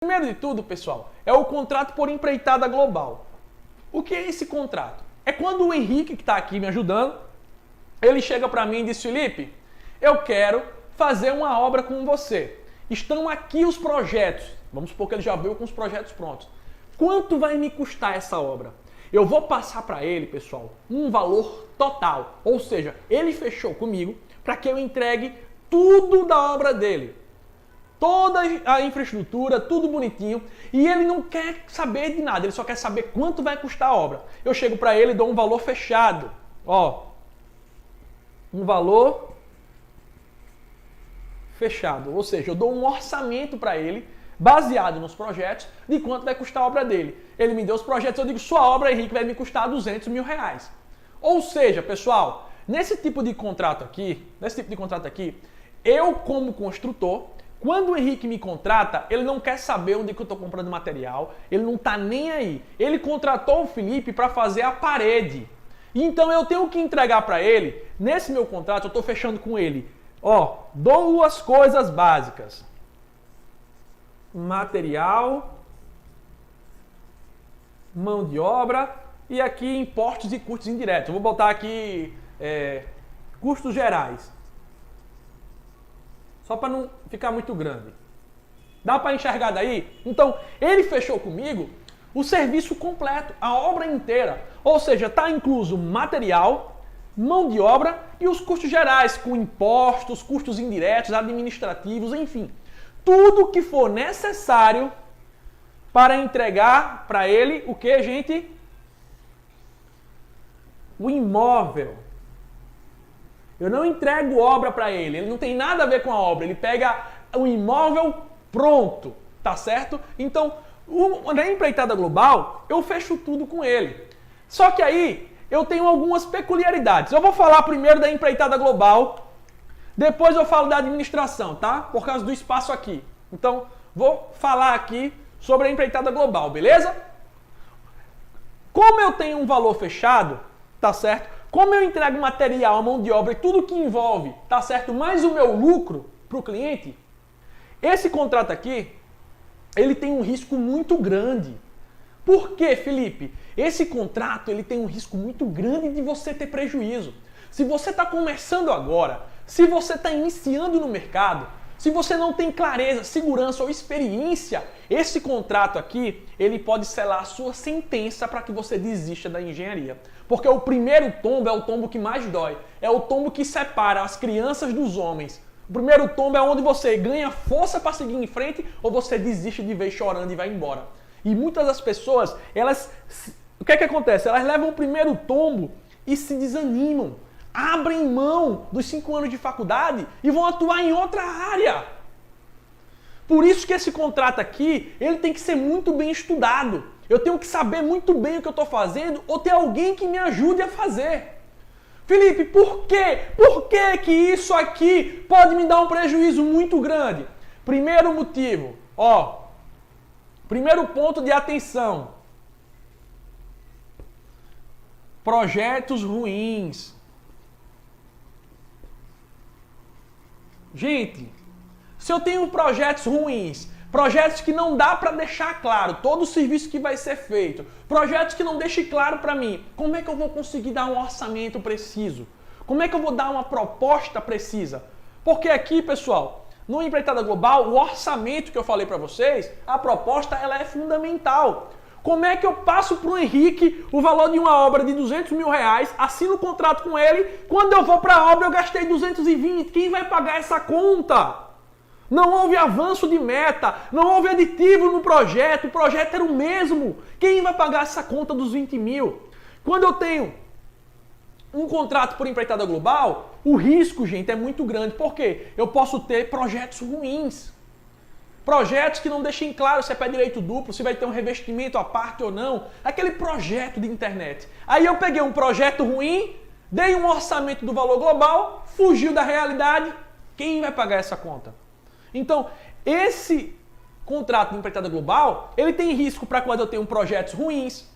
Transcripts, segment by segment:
Primeiro de tudo, pessoal, é o contrato por empreitada global. O que é esse contrato? É quando o Henrique, que está aqui me ajudando, ele chega para mim e diz: Felipe, eu quero fazer uma obra com você. Estão aqui os projetos. Vamos supor que ele já veio com os projetos prontos. Quanto vai me custar essa obra? Eu vou passar para ele, pessoal, um valor total. Ou seja, ele fechou comigo para que eu entregue tudo da obra dele. Toda a infraestrutura, tudo bonitinho, e ele não quer saber de nada, ele só quer saber quanto vai custar a obra. Eu chego para ele e dou um valor fechado. Ó, um valor fechado, ou seja, eu dou um orçamento para ele, baseado nos projetos, de quanto vai custar a obra dele. Ele me deu os projetos, eu digo: sua obra, Henrique, vai me custar 200 mil reais. Ou seja, pessoal, nesse tipo de contrato aqui, eu como construtor, quando o Henrique me contrata, ele não quer saber onde que eu estou comprando material, ele não está nem aí. Ele contratou o Felipe para fazer a parede. Então eu tenho que entregar para ele, nesse meu contrato, eu estou fechando com ele, ó, duas coisas básicas. Material, mão de obra e aqui impostos e custos indiretos. Eu vou botar aqui custos gerais. Só para não ficar muito grande. Dá para enxergar daí? Então, ele fechou comigo o serviço completo, a obra inteira. Ou seja, está incluso material, mão de obra e os custos gerais, com impostos, custos indiretos, administrativos, enfim. Tudo que for necessário para entregar para ele o que, gente? O imóvel. Eu não entrego obra para ele, ele não tem nada a ver com a obra, ele pega o imóvel pronto, tá certo? Então, na empreitada global, eu fecho tudo com ele. Só que aí, eu tenho algumas peculiaridades. Eu vou falar primeiro da empreitada global, depois eu falo da administração, tá? Por causa do espaço aqui. Então, vou falar aqui sobre a empreitada global, beleza? Como eu tenho um valor fechado, tá certo? Como eu entrego material, a mão de obra e tudo que envolve, tá certo? Mais o meu lucro para o cliente, esse contrato aqui, ele tem um risco muito grande. Por quê, Felipe? Esse contrato, ele tem um risco muito grande de você ter prejuízo. Se você está começando agora, se você está iniciando no mercado, se você não tem clareza, segurança ou experiência, esse contrato aqui, ele pode selar a sua sentença para que você desista da engenharia. Porque o primeiro tombo é o tombo que mais dói. É o tombo que separa as crianças dos homens. O primeiro tombo é onde você ganha força para seguir em frente ou você desiste de vez chorando e vai embora. E muitas das pessoas, o que é que acontece? Elas levam o primeiro tombo e se desanimam. Abrem mão dos 5 anos de faculdade e vão atuar em outra área. Por isso que esse contrato aqui, ele tem que ser muito bem estudado. Eu tenho que saber muito bem o que eu estou fazendo ou ter alguém que me ajude a fazer. Felipe, por quê? Por que que isso aqui pode me dar um prejuízo muito grande? Primeiro motivo, ó. Primeiro ponto de atenção. Projetos ruins. Gente, se eu tenho projetos ruins, projetos que não dá para deixar claro todo o serviço que vai ser feito, projetos que não deixem claro para mim, como é que eu vou conseguir dar um orçamento preciso? Como é que eu vou dar uma proposta precisa? Porque aqui, pessoal, no Empreitada Global, o orçamento que eu falei para vocês, a proposta ela é fundamental. Como é que eu passo para o Henrique o valor de uma obra de 200 mil reais, assino o contrato com ele, quando eu vou para a obra eu gastei 220, quem vai pagar essa conta? Não houve avanço de meta, não houve aditivo no projeto, o projeto era o mesmo. Quem vai pagar essa conta dos 20 mil? Quando eu tenho um contrato por empreitada global, o risco, gente, é muito grande. Por quê? Eu posso ter projetos ruins. Projetos que não deixem claro se é pé direito duplo, se vai ter um revestimento à parte ou não. Aquele projeto de internet. Aí eu peguei um projeto ruim, dei um orçamento do valor global, fugiu da realidade. Quem vai pagar essa conta? Então, esse contrato de empreitada global, ele tem risco para quando eu tenho projetos ruins.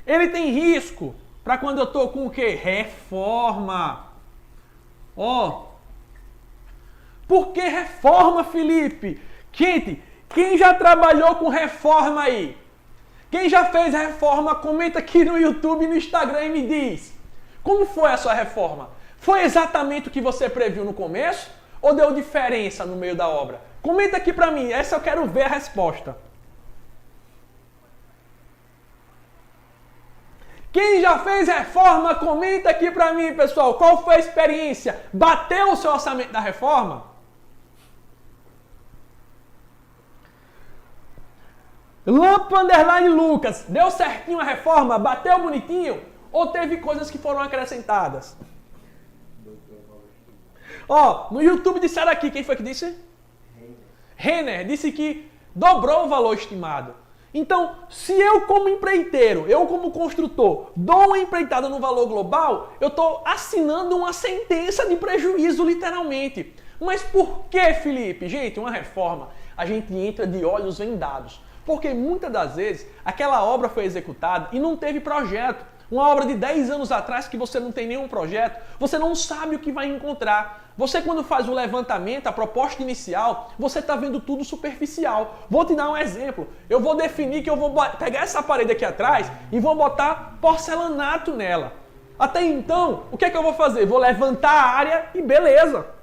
Ele tem risco para quando eu estou com o quê? Reforma. Ó. Por que reforma, Felipe? Gente, Quem já trabalhou com reforma aí? Quem já fez reforma, comenta aqui no YouTube e no Instagram e me diz. Como foi a sua reforma? Foi exatamente o que você previu no começo? Ou deu diferença no meio da obra? Comenta aqui pra mim, essa eu quero ver a resposta. Quem já fez reforma, comenta aqui pra mim, pessoal. Qual foi a experiência? Bateu o seu orçamento da reforma? Lampa_Lucas, deu certinho a reforma? Bateu bonitinho? Ou teve coisas que foram acrescentadas? Ó, no YouTube disseram aqui, quem foi que disse? Renner disse que dobrou o valor estimado. Então, se eu como empreiteiro, eu como construtor, dou uma empreitada no valor global, eu estou assinando uma sentença de prejuízo, literalmente. Mas por que, Felipe? Gente, uma reforma, a gente entra de olhos vendados. Porque muitas das vezes, aquela obra foi executada e não teve projeto. Uma obra de 10 anos atrás que você não tem nenhum projeto, você não sabe o que vai encontrar. Você quando faz o levantamento, a proposta inicial, você está vendo tudo superficial. Vou te dar um exemplo. Eu vou definir que eu vou pegar essa parede aqui atrás e vou botar porcelanato nela. Até então, o que é que eu vou fazer? Vou levantar a área e beleza.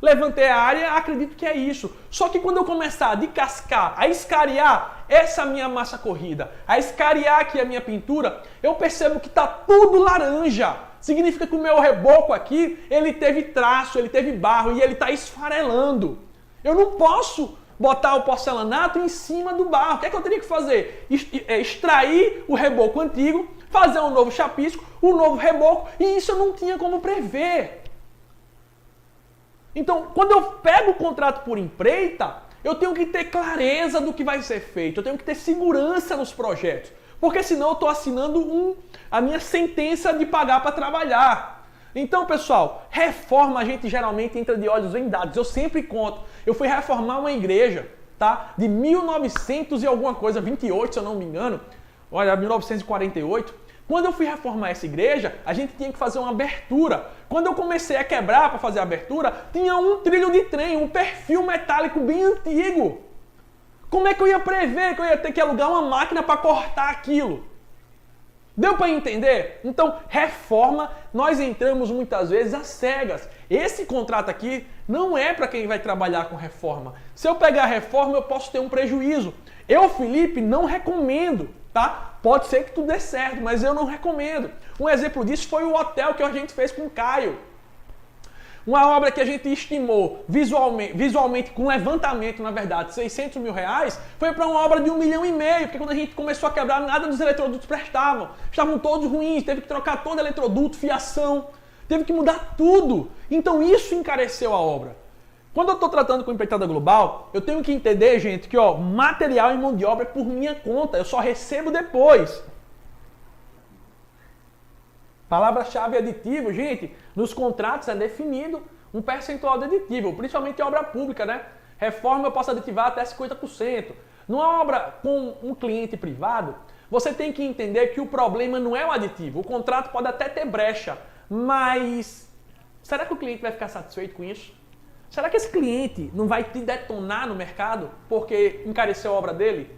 Levantei a área, acredito que é isso. Só que quando eu começar a descascar, a escariar essa minha massa corrida, a escariar aqui a minha pintura, eu percebo que está tudo laranja. Significa que o meu reboco aqui, ele teve traço, ele teve barro e ele está esfarelando. Eu não posso botar o porcelanato em cima do barro. O que é que eu teria que fazer? Extrair o reboco antigo, fazer um novo chapisco, um novo reboco, e isso eu não tinha como prever. Então, quando eu pego o contrato por empreita, eu tenho que ter clareza do que vai ser feito, eu tenho que ter segurança nos projetos, porque senão eu estou assinando a minha sentença de pagar para trabalhar. Então, pessoal, reforma a gente geralmente entra de olhos vendados. Eu sempre conto, eu fui reformar uma igreja, tá? De 1900 e alguma coisa, 28, se eu não me engano, olha, 1948. Quando eu fui reformar essa igreja, a gente tinha que fazer uma abertura. Quando eu comecei a quebrar para fazer a abertura, tinha um trilho de trem, um perfil metálico bem antigo. Como é que eu ia prever que eu ia ter que alugar uma máquina para cortar aquilo? Deu para entender? Então, reforma, nós entramos muitas vezes às cegas. Esse contrato aqui não é para quem vai trabalhar com reforma. Se eu pegar a reforma, eu posso ter um prejuízo. Eu, Felipe, não recomendo, tá? Pode ser que tudo dê certo, mas eu não recomendo. Um exemplo disso foi o hotel que a gente fez com o Caio. Uma obra que a gente estimou visualmente com levantamento, na verdade, 600 mil reais, foi para uma obra de 1,5 milhão, porque quando a gente começou a quebrar, nada dos eletrodutos prestavam. Estavam todos ruins, teve que trocar todo eletroduto, fiação, teve que mudar tudo. Então isso encareceu a obra. Quando eu estou tratando com empreitada global, eu tenho que entender, gente, que ó, material e mão de obra é por minha conta, eu só recebo depois. Palavra-chave aditivo, gente, nos contratos é definido um percentual de aditivo, principalmente em obra pública, né? Reforma eu posso aditivar até 50%. Numa obra com um cliente privado, você tem que entender que o problema não é o aditivo. O contrato pode até ter brecha, mas será que o cliente vai ficar satisfeito com isso? Será que esse cliente não vai te detonar no mercado porque encareceu a obra dele?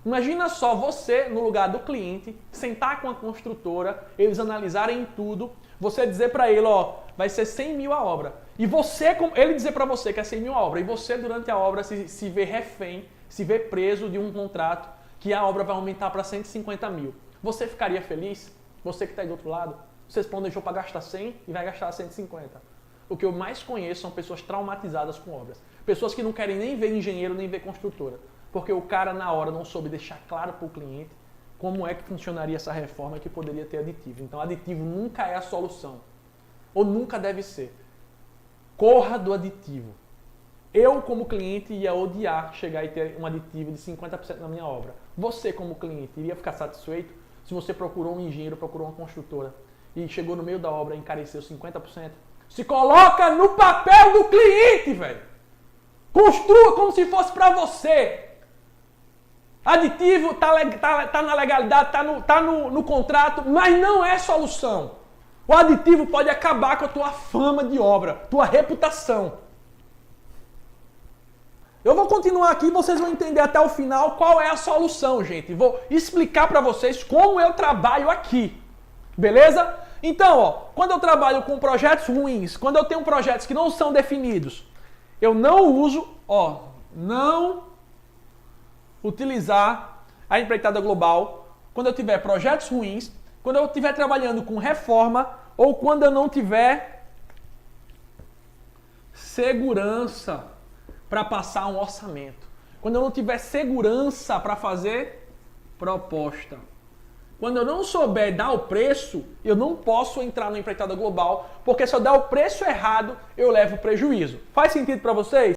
Imagina só você no lugar do cliente, sentar com a construtora, eles analisarem tudo, você dizer para ele, ó, vai ser 100 mil a obra. E você, ele dizer para você que é 100 mil a obra, e você durante a obra se vê refém, se vê preso de um contrato que a obra vai aumentar para 150 mil. Você ficaria feliz? Você que está aí do outro lado? Você planejou para gastar 100 e vai gastar 150. O que eu mais conheço são pessoas traumatizadas com obras. Pessoas que não querem nem ver engenheiro, nem ver construtora. Porque o cara, na hora, não soube deixar claro para o cliente como é que funcionaria essa reforma que poderia ter aditivo. Então, aditivo nunca é a solução. Ou nunca deve ser. Corra do aditivo. Eu, como cliente, ia odiar chegar e ter um aditivo de 50% na minha obra. Você, como cliente, iria ficar satisfeito se você procurou um engenheiro, procurou uma construtora e chegou no meio da obra e encareceu 50%? Se coloca no papel do cliente, velho. Construa como se fosse para você. Aditivo tá na legalidade, tá no contrato, mas não é solução. O aditivo pode acabar com a tua fama de obra, tua reputação. Eu vou continuar aqui e vocês vão entender até o final qual é a solução, gente. Vou explicar para vocês como eu trabalho aqui. Beleza? Então, ó, quando eu trabalho com projetos ruins, quando eu tenho projetos que não são definidos, eu não uso, ó, não utilizar a empreitada global quando eu tiver projetos ruins, quando eu estiver trabalhando com reforma ou quando eu não tiver segurança para passar um orçamento. Quando eu não tiver segurança para fazer proposta. Quando eu não souber dar o preço, eu não posso entrar na empreitada global, porque se eu der o preço errado, eu levo prejuízo. Faz sentido para vocês?